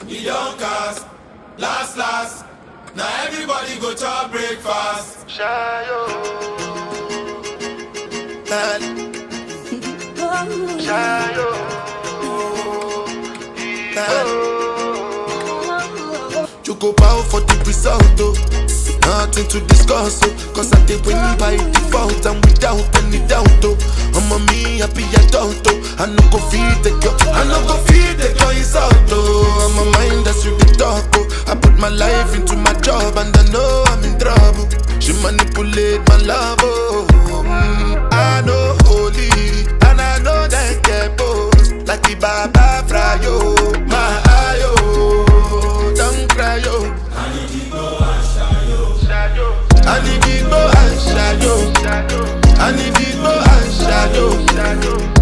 he don't cast. Last, now everybody go to breakfast. Shayo. Shayo. You go bow for the result, oh. Nothing to discuss, oh. Cause I did win by default and without any doubt, oh. I'm a me happy adult, oh. I no go feed the girl, I no go feed the girl insult, oh. I'm a mind that's you the talk, oh. I put my life into my job and I know I'm in trouble. She manipulate my love, oh. I know holy and I know that get both. Like the Baba Frayo, my ayo, don't cry, yo. I need to go and shayo. I need to go and shadow. I need to go and shadow.